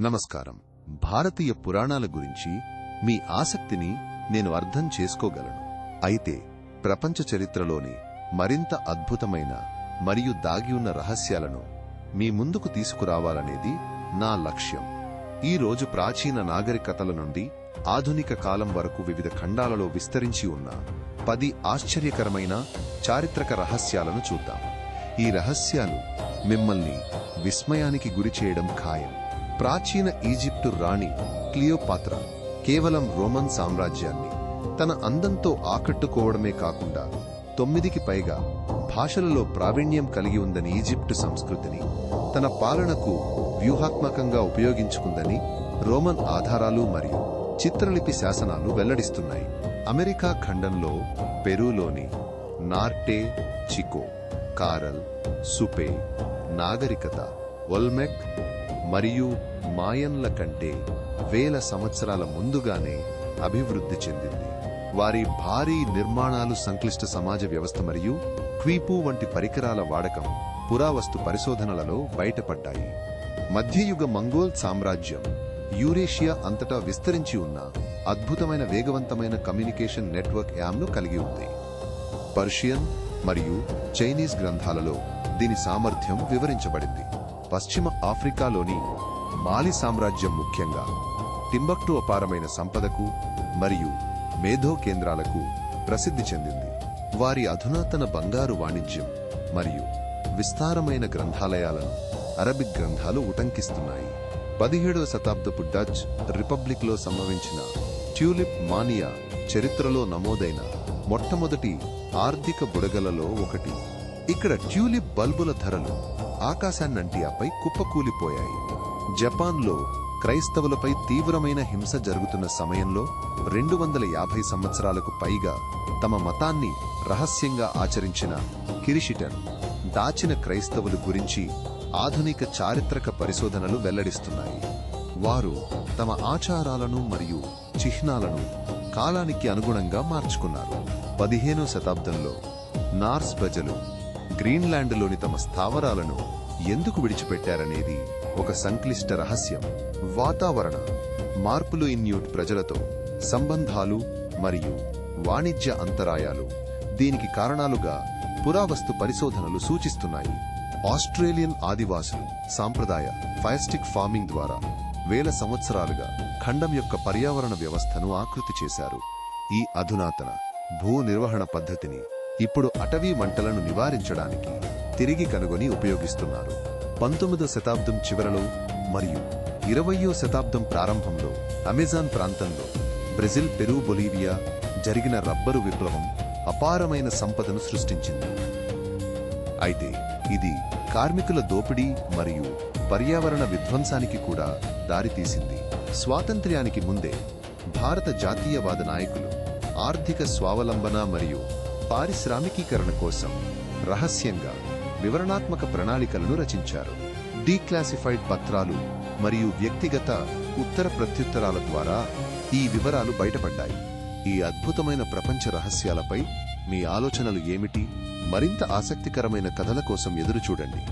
నమస్కారం. భారతీయ పురాణాల గురించి మీ ఆసక్తిని నేను అర్థం చేసుకోగలను. అయితే ప్రపంచ చరిత్రలోని మరింత అద్భుతమైన మరియు దాగి ఉన్న రహస్యాలను మీ ముందుకు తీసుకురావాలనేది నా లక్ష్యం. ఈ రోజు ప్రాచీన నాగరికతల నుండి ఆధునిక కాలం వరకు వివిధ ఖండాలలో విస్తరించి ఉన్న 10 ఆశ్చర్యకరమైన చారిత్రక రహస్యాలను చూద్దాం. ఈ రహస్యాలు మిమ్మల్ని విస్మయానికి గురిచేయడం ఖాయం. ప్రాచీన ఈజిప్టు రాణి క్లియోపాత్రా కేవలం రోమన్ సామ్రాజ్యాన్ని తన అందంతో ఆకట్టుకోవడమే కాకుండా 9కి పైగా భాషలలో ప్రావీణ్యం కలిగి ఉందని, ఈజిప్టు సంస్కృతిని తన పాలనకు వ్యూహాత్మకంగా ఉపయోగించుకుందని రోమన్ ఆధారాలు మరియు చిత్రలిపి శాసనాలు వెల్లడిస్తున్నాయి. అమెరికా ఖండంలో పెరూలోని నార్టే చికో, కారల్, సుపే నాగరికత ఒల్మెక్ మరియు మాయన్ల కంటే వేల సంవత్సరాల ముందుగానే అభివృద్ధి చెందింది. వారి భారీ నిర్మాణాలు, సంక్లిష్ట సమాజ వ్యవస్థ మరియు క్వీపు వంటి పరికరాల వాడకం పురావస్తు పరిశోధనలలో బయటపడ్డాయి. మధ్యయుగ మంగోల్ సామ్రాజ్యం యూరేషియా అంతటా విస్తరించి ఉన్న అద్భుతమైన వేగవంతమైన కమ్యూనికేషన్ నెట్వర్క్ యామ్ను కలిగి ఉంది. పర్షియన్ మరియు చైనీస్ గ్రంథాలలో దీని సామర్థ్యం వివరించబడింది. పశ్చిమ ఆఫ్రికాలోని మాలి సామ్రాజ్యం ముఖ్యంగా టింబక్టు అపారమైన సంపదకు మరియు మేధో కేంద్రాలకు ప్రసిద్ధి చెందింది. వారి అధునాతన బంగారు వాణిజ్యం మరియు విస్తారమైన గ్రంథాలయాలను అరబిక్ గ్రంథాలు ఉటంకిస్తున్నాయి. 17వ శతాబ్దపు డచ్ రిపబ్లిక్లో సంభవించిన ట్యూలిప్ మానియా చరిత్రలో నమోదైన మొట్టమొదటి ఆర్థిక బుడగలలో ఒకటి. ఇక్కడ ట్యూలిప్ బల్బుల ధరలు ఆకాశాన్నంటి ఆపై కుప్పకూలిపోయాయి. జపాన్లో క్రైస్తవులపై తీవ్రమైన హింస జరుగుతున్న సమయంలో 250 సంవత్సరాలకు పైగా తమ మతాన్ని రహస్యంగా ఆచరించిన కిరిషిటన్ దాచిన క్రైస్తవుల గురించి ఆధునిక చారిత్రక పరిశోధనలు వెల్లడిస్తున్నాయి. వారు తమ ఆచారాలను మరియు చిహ్నాలను కాలానికి అనుగుణంగా మార్చుకున్నారు. 15వ శతాబ్దంలో నార్స్ ప్రజలు గ్రీన్లాండ్లోని తమ స్థావరాలను ఎందుకు విడిచిపెట్టారనేది ఒక సంక్లిష్ట రహస్యం. వాతావరణ మార్పులు, ఇన్యూట్ ప్రజలతో సంబంధాలు మరియు వాణిజ్య అంతరాయాలు దీనికి కారణాలుగా పురావస్తు పరిశోధనలు సూచిస్తున్నాయి. ఆస్ట్రేలియన్ ఆదివాసులు సాంప్రదాయ ఫైస్టిక్ ఫార్మింగ్ ద్వారా వేల సంవత్సరాలుగా ఖండం యొక్క పర్యావరణ వ్యవస్థను ఆకృతి చేశారు. ఈ అధునాతన భూ నిర్వహణ పద్ధతిని ఇప్పుడు అటవీ మంటలను నివారించడానికి తిరిగి కనుగొని ఉపయోగిస్తున్నారు. 19వ శతాబ్దం చివరలో మరియు 20వ శతాబ్దం ప్రారంభంలో అమెజాన్ ప్రాంతంలో బ్రెజిల్, పెరూ, బొలీవియా జరిగిన రబ్బరు విప్లవం అపారమైన సంపదను సృష్టించింది. అయితే ఇది కార్మికుల దోపిడీ మరియు పర్యావరణ విధ్వంసానికి కూడా దారితీసింది. స్వాతంత్ర్యానికి ముందే భారత జాతీయవాద నాయకులు ఆర్థిక స్వావలంబన మరియు పారిశ్రామికీకరణ కోసం రహస్యంగా వివరణాత్మక ప్రణాళికలను రచించారు. డీక్లాసిఫైడ్ పత్రాలు మరియు వ్యక్తిగత ఉత్తర ప్రత్యుత్తరాల ద్వారా ఈ వివరాలు బయటపడ్డాయి. ఈ అద్భుతమైన ప్రపంచ రహస్యాలపై మీ ఆలోచనలు ఏమిటి? మరింత ఆసక్తికరమైన కథల కోసం ఎదురుచూడండి.